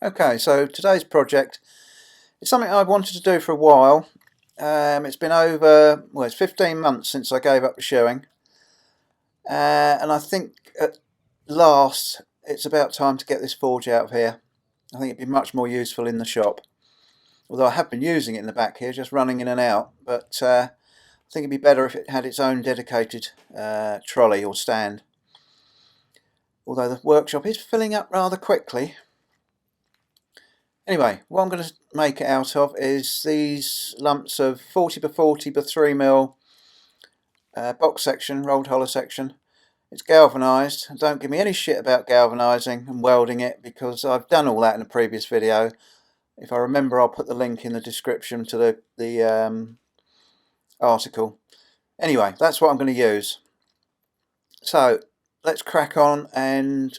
Okay, so today's project is something I've wanted to do for a while. It's been it's 15 months since I gave up the shoeing, and I think at last it's about time to get this forge out of here. I think it'd be much more useful in the shop, although I have been using it in the back here, just running in and out, but I think it'd be better if it had its own dedicated trolley or stand, although the workshop is filling up rather quickly. Anyway, what I'm going to make it out of is these lumps of 40 by 40 by 3mm box section, rolled hollow section. It's galvanised. Don't give me any shit about galvanising and welding it, because I've done all that in a previous video. If I remember, I'll put the link in the description to the article. Anyway, that's what I'm going to use. So let's crack on and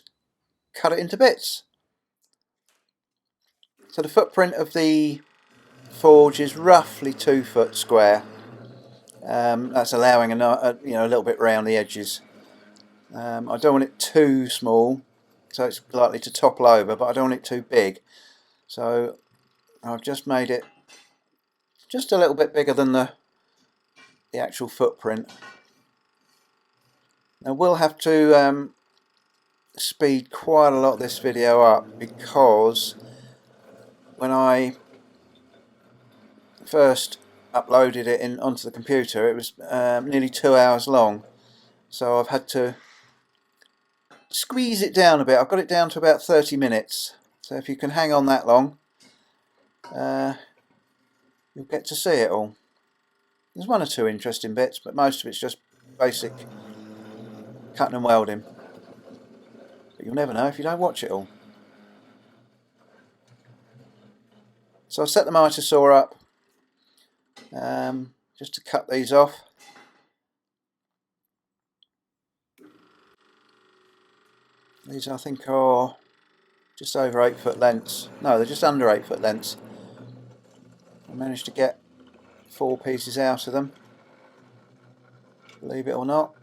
cut it into bits. So the footprint of the forge is roughly 2 foot square. That's allowing a little bit round the edges. I don't want it too small, so it's likely to topple over, but I don't want it too big. So I've just made it just a little bit bigger than the actual footprint. Now we'll have to speed quite a lot of this video up, because when I first uploaded it onto the computer, it was nearly 2 hours long, so I've had to squeeze it down a bit. I've got it down to about 30 minutes, so if you can hang on that long, you'll get to see it all. There's one or two interesting bits, but most of it's just basic cutting and welding. But you'll never know if you don't watch it all. So I'll set the miter saw up just to cut these off. These I think are just over 8 foot lengths. No, they're just under 8 foot lengths. I managed to get 4 pieces out of them, believe it or not.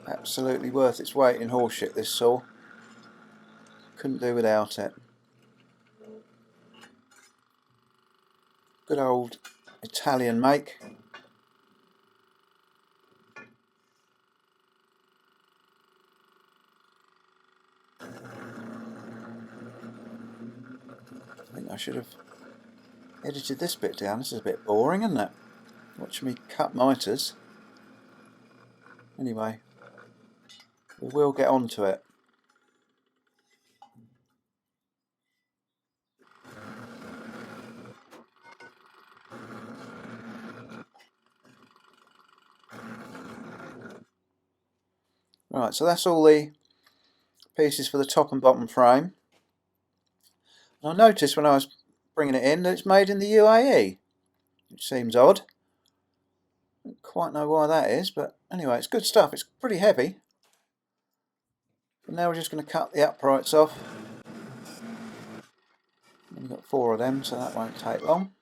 Absolutely worth its weight in horseshit, this saw. Couldn't do without it. Good old Italian make. I think I should have edited this bit down. This is a bit boring, isn't it? Watch me cut miters. Anyway, we will get on to it. Right, so that's all the pieces for the top and bottom frame. And I noticed when I was bringing it in that it's made in the UAE, which seems odd. I don't quite know why that is, but anyway, it's good stuff. It's pretty heavy. And now we're just going to cut the uprights off. We've got 4 of them, so that won't take long.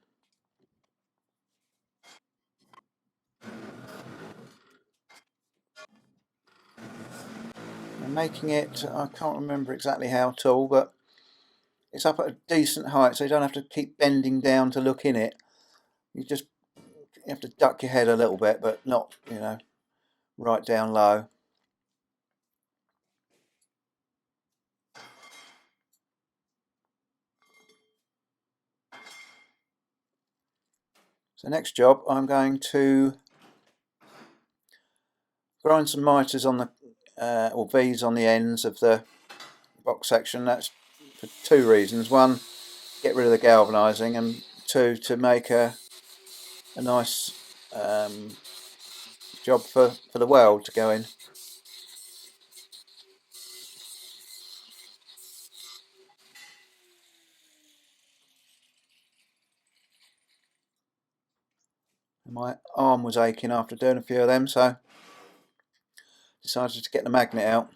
I'm making it, I can't remember exactly how tall, but it's up at a decent height, so you don't have to keep bending down to look in it. You have to duck your head a little bit, but not, right down low. So next job, I'm going to grind some miters on the or V's on the ends of the box section. That's for 2 reasons. One, get rid of the galvanising, and 2, to make a nice job for the weld to go in. My arm was aching after doing a few of them, so decided to get the magnet out.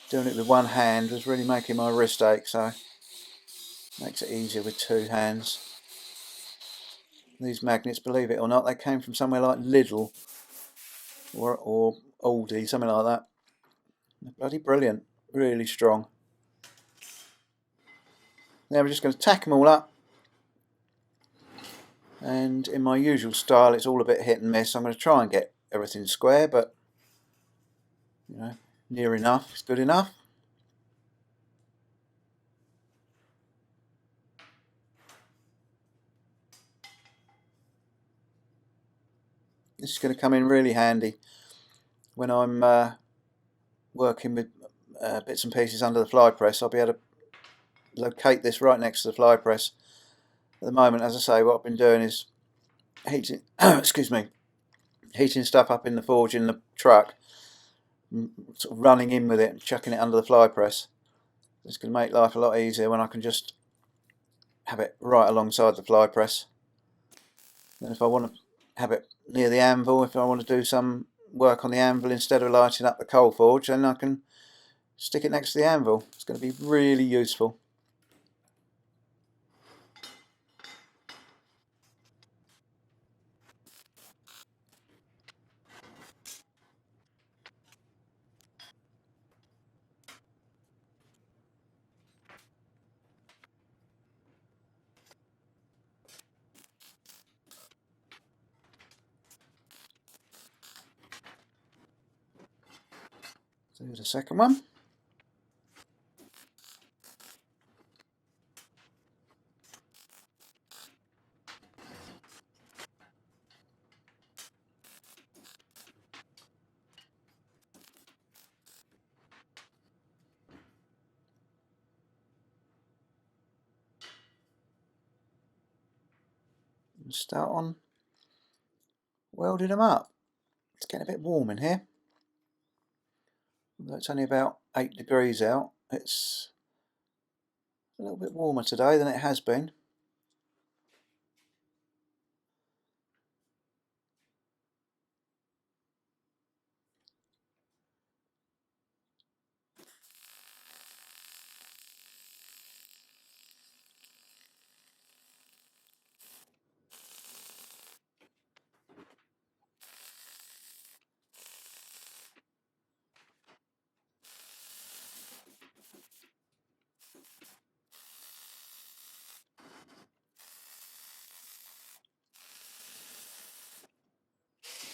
Doing it with one hand was really making my wrist ache, so makes it easier with 2 hands. These magnets, believe it or not, they came from somewhere like Lidl or Aldi, something like that. They're bloody brilliant, really strong. Now we're just going to tack them all up, and in my usual style it's all a bit hit and miss. I'm going to try and get everything square, but you know, near enough is good enough. This is going to come in really handy when I'm working with bits and pieces under the fly press. I'll be able to locate this right next to the fly press. At the moment, as I say, what I've been doing is heating excuse me, heating stuff up in the forge in the truck, sort of running in with it and chucking it under the fly press. It's going to make life a lot easier when I can just have it right alongside the fly press. And if I want to have it near the anvil, if I want to do some work on the anvil instead of lighting up the coal forge, then I can stick it next to the anvil. It's going to be really useful. So here's the second one. Start on welding them up. It's getting a bit warm in here. Although it's only about 8 degrees out, it's a little bit warmer today than it has been.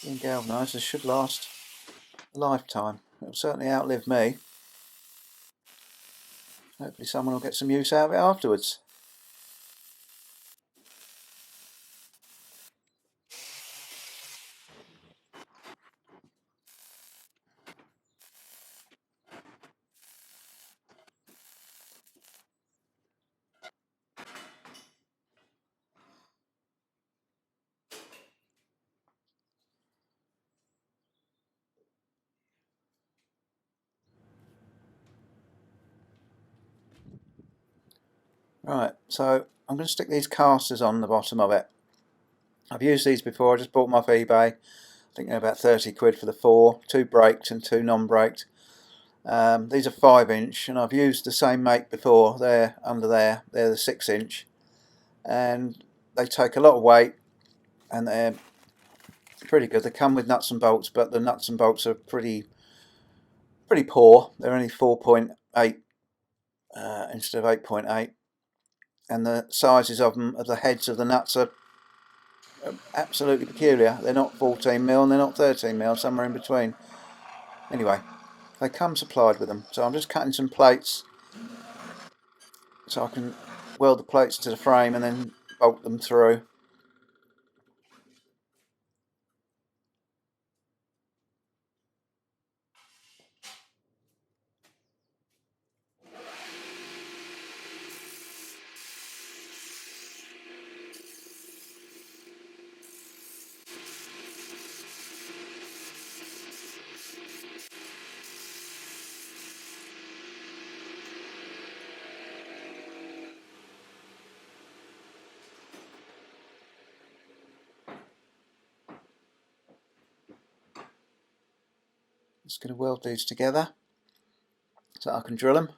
Being galvanised, this should last a lifetime. It'll certainly outlive me. Hopefully someone will get some use out of it afterwards. Right, so I'm going to stick these casters on the bottom of it. I've used these before, I just bought them off eBay. I think they're about 30 quid for the 4, 2 braked and 2 non-braked. These are 5-inch, and I've used the same make before. They're under there, they're the 6-inch, and they take a lot of weight and they're pretty good. They come with nuts and bolts, but the nuts and bolts are pretty poor. They're only 4.8 instead of 8.8, and the sizes of them, of the heads of the nuts, are absolutely peculiar. They're not 14mm and they're not 13mm, somewhere in between. Anyway, they come supplied with them, so I'm just cutting some plates so I can weld the plates to the frame and then bolt them through. Just going to weld these together so I can drill them.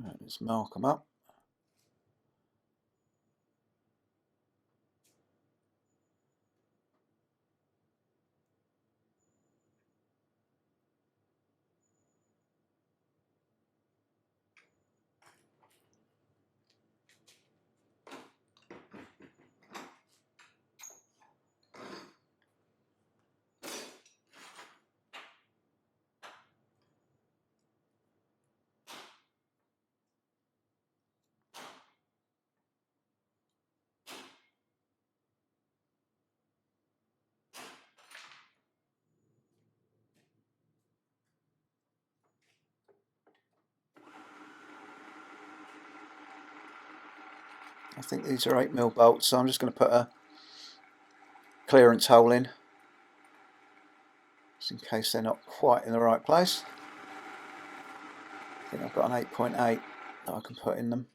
Right, let's mark them up. I think these are 8mm bolts, so I'm just going to put a clearance hole in, just in case they're not quite in the right place. I think I've got an 8.8 that I can put in them.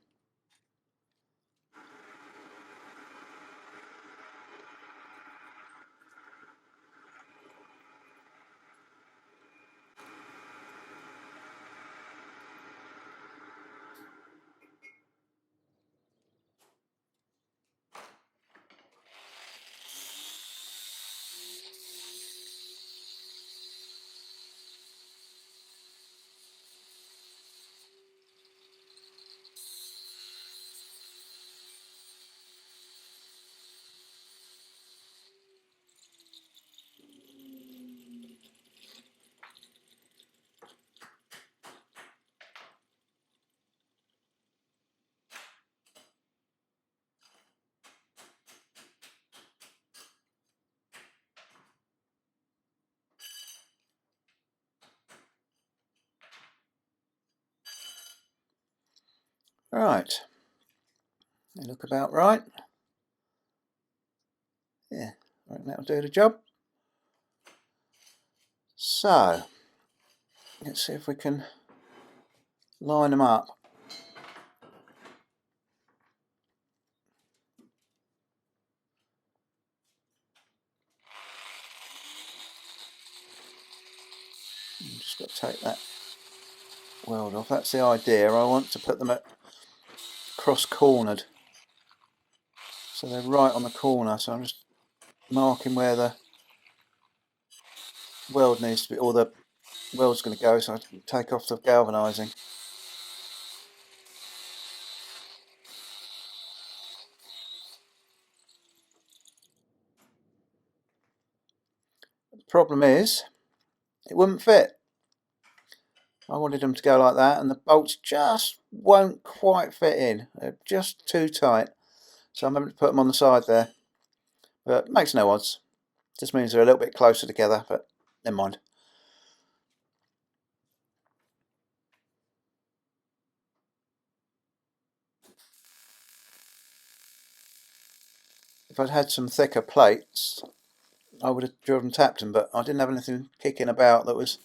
Right, they look about right. Yeah, I think that'll do the job. So, let's see if we can line them up. I'm just got to take that weld off. That's the idea. I want to put them at cross-cornered, so they're right on the corner. So I'm just marking where the weld needs to be, or the weld's going to go, so I can take off the galvanising. The problem is, it wouldn't fit. I wanted them to go like that, and the bolts just won't quite fit in. They're just too tight. So I'm having to put them on the side there. But it makes no odds. Just means they're a little bit closer together, but never mind. If I'd had some thicker plates, I would have driven tapped them, but I didn't have anything kicking about that was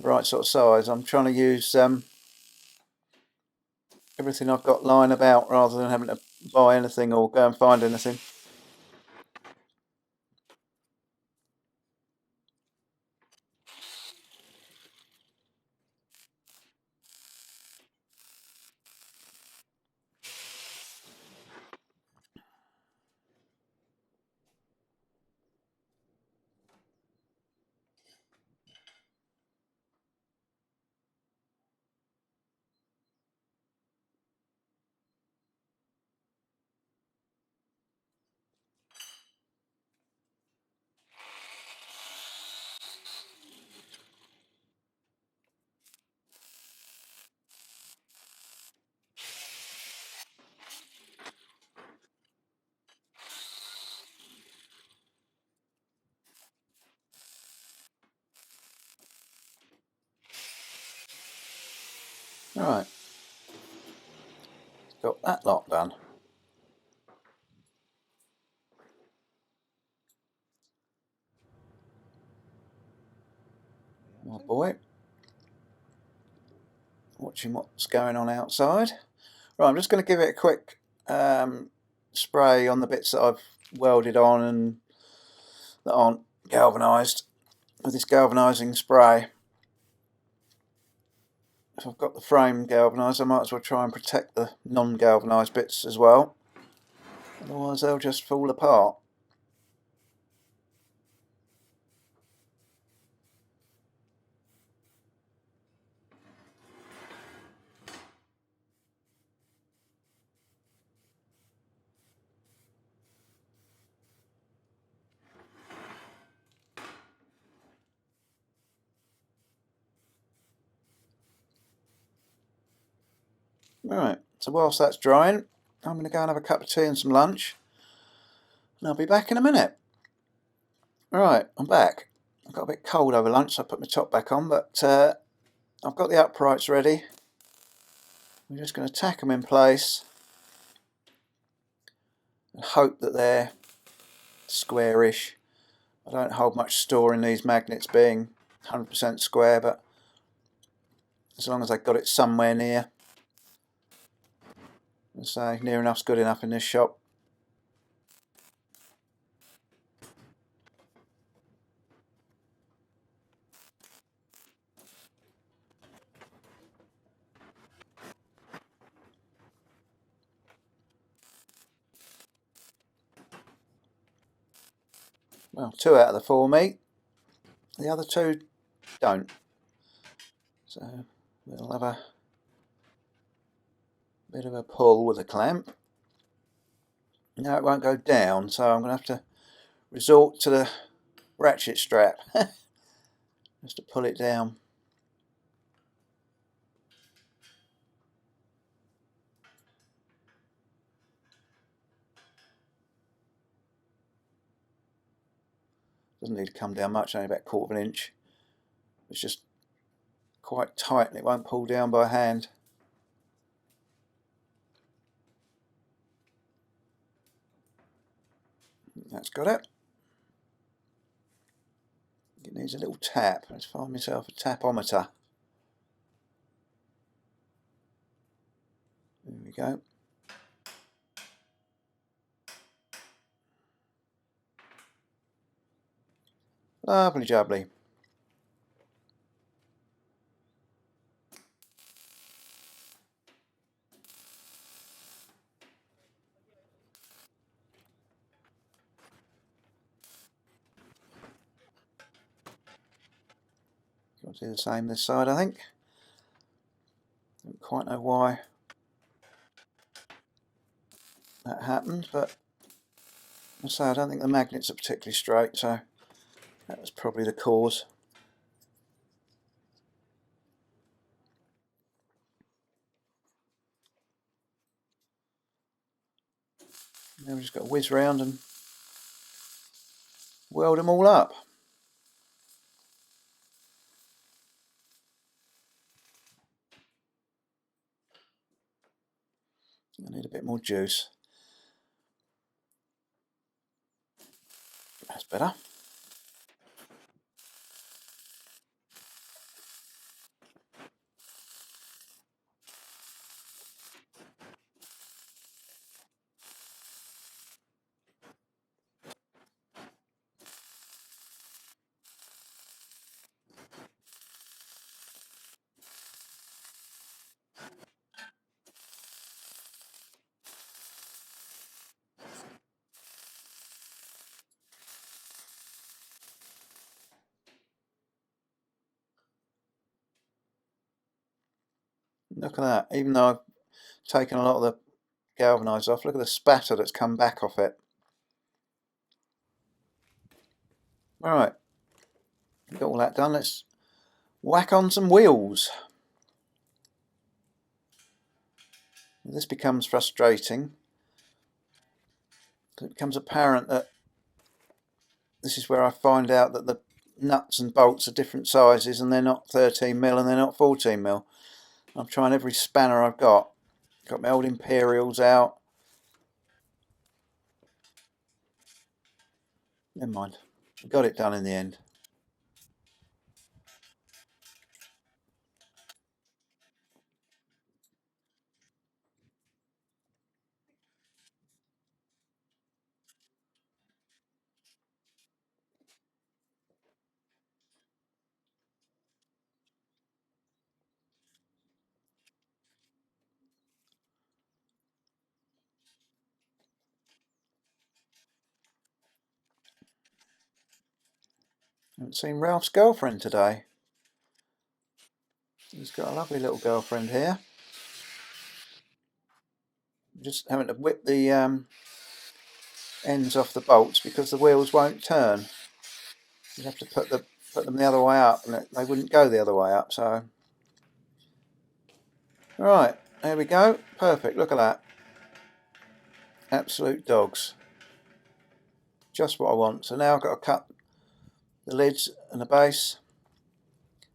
the right sort of size. I'm trying to use everything I've got lying about rather than having to buy anything or go and find anything. Right, got that lot done. My boy, watching what's going on outside. Right, I'm just going to give it a quick spray on the bits that I've welded on and that aren't galvanised with this galvanising spray. if I've got the frame galvanised, I might as well try and protect the non-galvanised bits as well. Otherwise they'll just fall apart. Right, so whilst that's drying, I'm going to go and have a cup of tea and some lunch, and I'll be back in a minute. Right, I'm back. I got a bit cold over lunch, so I put my top back on, but I've got the uprights ready. I'm just going to tack them in place and hope that they're squarish. I don't hold much store in these magnets being 100% square, but as long as I got it somewhere near. I say near enough's good enough in this shop. Well, 2 out of the 4 meet. The other 2 don't. So we'll have a bit of a pull with a clamp. Now it won't go down, so I'm going to have to resort to the ratchet strap just to pull it down. Doesn't need to come down much, only about 1/4 inch. It's just quite tight and it won't pull down by hand. That's got it. It needs a little tap. Let's find myself a tapometer. There we go. Lovely jubbly. Got to do the same this side, I think. Don't quite know why that happened, but I say I don't think the magnets are particularly straight, so that was probably the cause. Now we've just got to whiz round and weld them all up. I need a bit more juice. That's better. Look at that. Even though I've taken a lot of the galvanised off, look at the spatter that's come back off it. Alright, got all that done. Let's whack on some wheels. This becomes frustrating. It becomes apparent that this is where I find out that the nuts and bolts are different sizes and they're not 13mm and they're not 14mm. I'm trying every spanner I've got. Got my old Imperials out. Never mind. Got it done in the end. Haven't seen Ralph's girlfriend today. He's got a lovely little girlfriend here. Just having to whip the ends off the bolts because the wheels won't turn. You'd have to put them the other way up, and they wouldn't go the other way up. So, right, there we go. Perfect. Look at that. Absolute dogs. Just what I want. So now I've got to cut the lids and the base.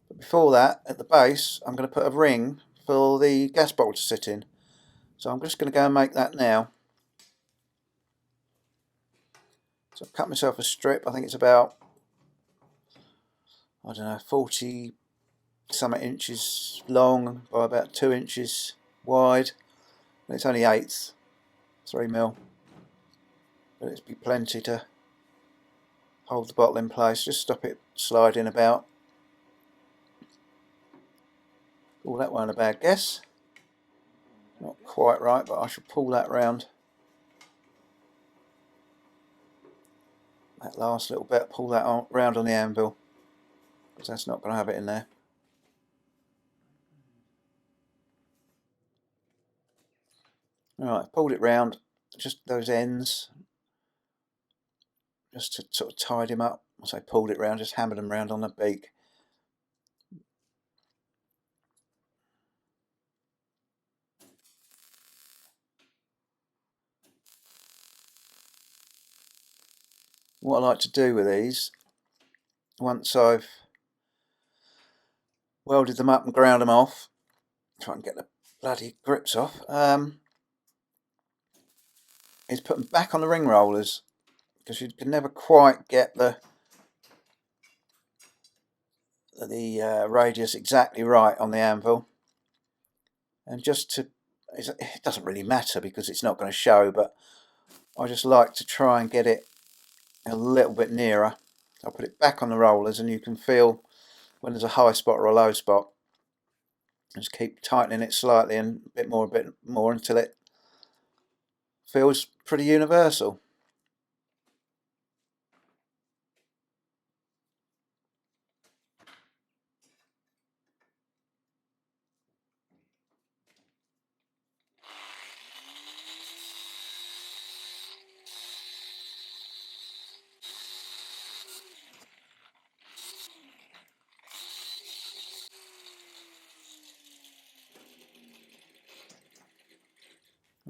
But before that, at the base, I'm going to put a ring for the gas bottle to sit in. So I'm just going to go and make that now. So I've cut myself a strip. I think it's about, I don't know, 40 something inches long by about 2 inches wide. And it's only 1/8, 3mm. But it'd be plenty to hold the bottle in place. Just stop it sliding about. Oh, that wasn't a bad guess. Not quite right, but I shall pull that round. That last little bit, pull that round on the anvil, because that's not going to have it in there. Alright, I've pulled it round, just those ends, just to sort of tidy them up. Once I pulled it round, just hammered them round on the beak. What I like to do with these, once I've welded them up and ground them off, try and get the bloody grips off, is put them back on the ring rollers, because you can never quite get the radius exactly right on the anvil. And just to, it doesn't really matter because it's not going to show, but I just like to try and get it a little bit nearer. I'll put it back on the rollers and you can feel when there's a high spot or a low spot. Just keep tightening it slightly and a bit more until it feels pretty universal.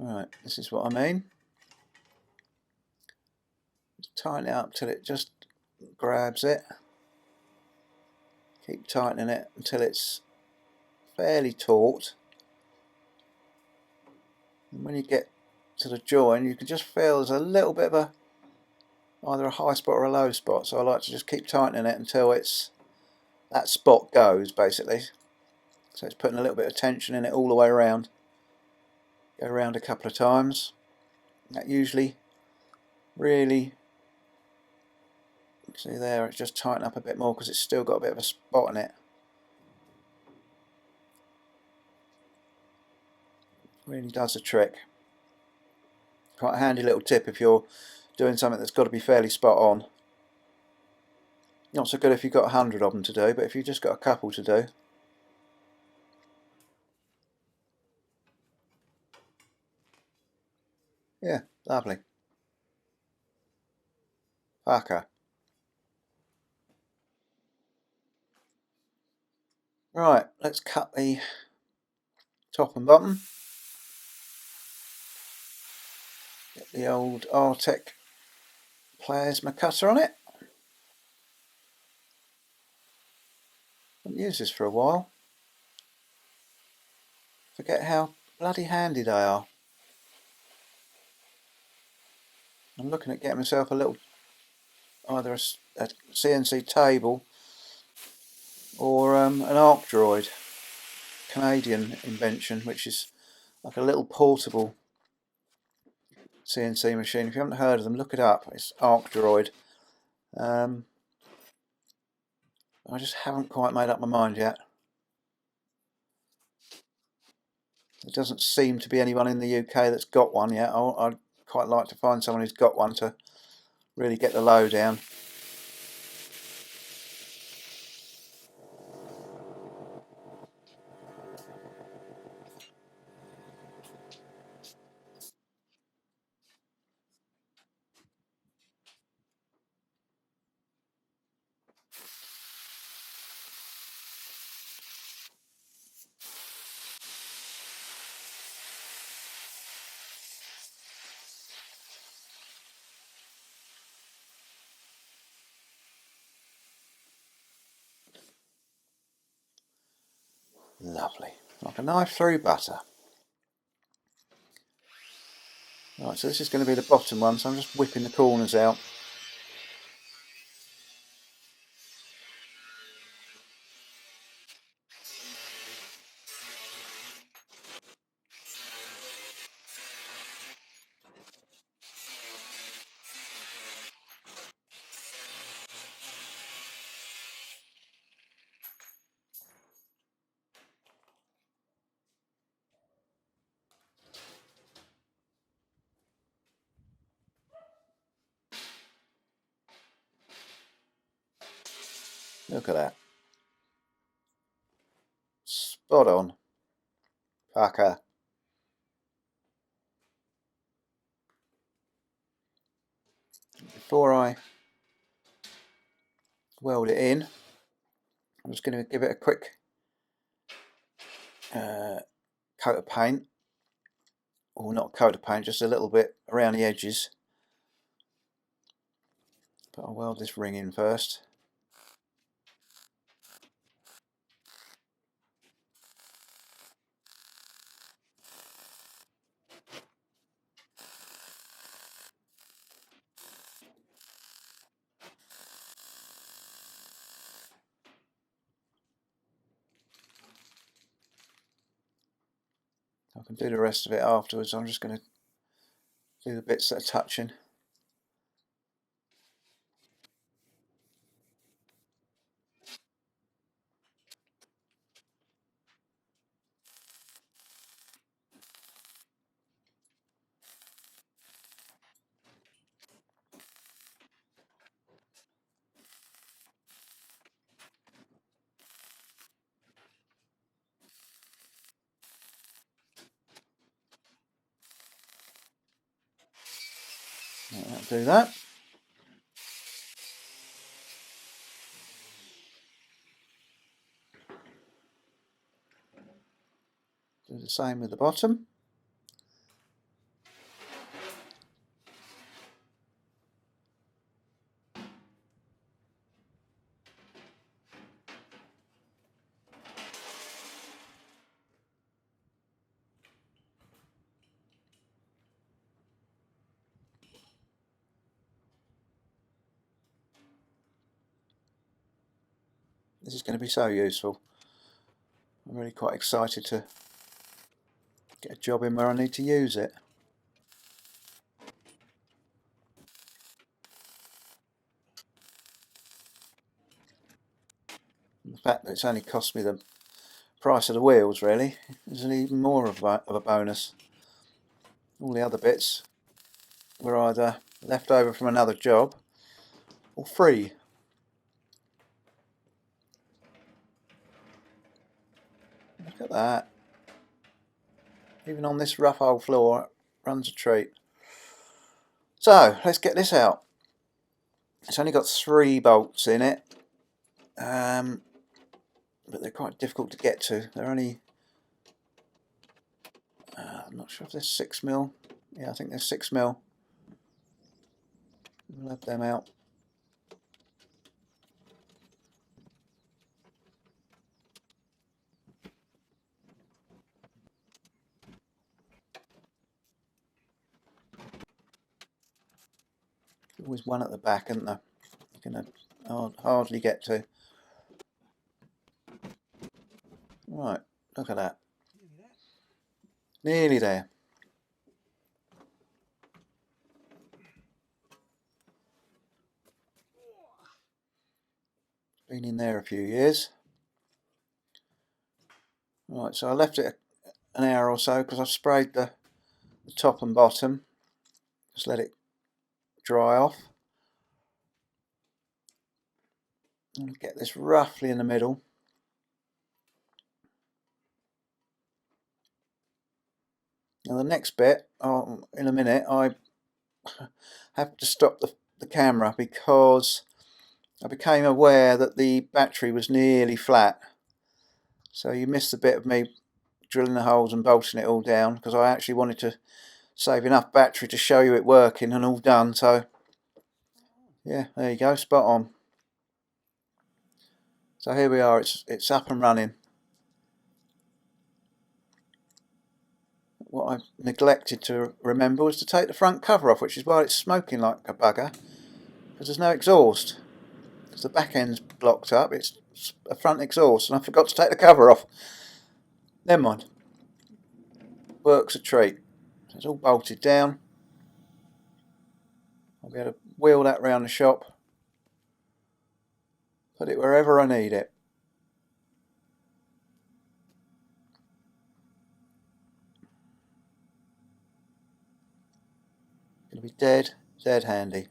Right, this is what I mean. Just tighten it up till it just grabs it. Keep tightening it until it's fairly taut. And when you get to the join, you can just feel there's a little bit of either a high spot or a low spot. So I like to just keep tightening it until that spot goes, basically. So it's putting a little bit of tension in it all the way around. Go around a couple of times. That usually really, see there, it's just tighten up a bit more because it's still got a bit of a spot in it. Really does the trick. Quite a handy little tip if you're doing something that's got to be fairly spot on. Not so good if you've got 100 of them to do, but if you've just got a couple to do. Yeah, lovely. Fucker. Right, let's cut the top and bottom. Get the old Artec plasma cutter on it. Haven't used this for a while. Forget how bloody handy they are. I'm looking at getting myself a little, either a CNC table or an arc droid, Canadian invention, which is like a little portable CNC machine. If you haven't heard of them, look it up. It's arc droid. I just haven't quite made up my mind yet. There doesn't seem to be anyone in the UK that's got one yet. I'd quite like to find someone who's got one to really get the lowdown. Lovely, like a knife through butter. Right, so this is going to be the bottom one, so I'm just whipping the corners out. Look at that. Spot on. Pucker. Before I weld it in, I'm just going to give it a quick coat of paint. Or not coat of paint, just a little bit around the edges. But I'll weld this ring in first. I can do the rest of it afterwards. I'm just going to do the bits that are touching. I'll do that. Do the same with the bottom. This is going to be so useful. I'm really quite excited to get a job in where I need to use it. And the fact that it's only cost me the price of the wheels really is even more of a bonus. All the other bits were either left over from another job or free. Look at that. Even on this rough old floor, it runs a treat. So, let's get this out. It's only got 3 bolts in it, but they're quite difficult to get to. They're only, I'm not sure if they're 6mm. Yeah, I think they're 6mm. We'll have them out. Always one at the back, isn't there? You can hardly get to. Right, look at that. Nearly there. Been in there a few years. Right, so I left it an hour or so because I've sprayed the top and bottom. Just let it dry off. I'm going to get this roughly in the middle. Now the next bit, in a minute, I have to stop the camera because I became aware that the battery was nearly flat. So you missed the bit of me drilling the holes and bolting it all down because I actually wanted to save enough battery to show you it working and all done. So yeah, there you go, spot on. So here we are, it's up and running. what I neglected to remember was to take the front cover off, which is why it's smoking like a bugger, because there's no exhaust. Because the back end's blocked up, it's a front exhaust, and I forgot to take the cover off. Never mind. Works a treat. So it's all bolted down. I'll be able to wheel that round the shop, put it wherever I need it. Going to be dead handy.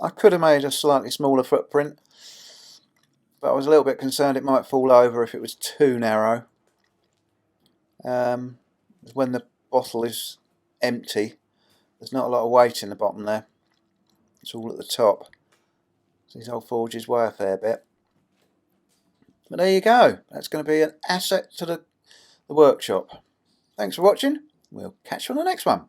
I could have made a slightly smaller footprint, but I was a little bit concerned it might fall over if it was too narrow. When the bottle is empty, there's not a lot of weight in the bottom there. It's all at the top. So these old forges weigh a fair bit. But there you go. That's going to be an asset to the workshop. Thanks for watching. We'll catch you on the next one.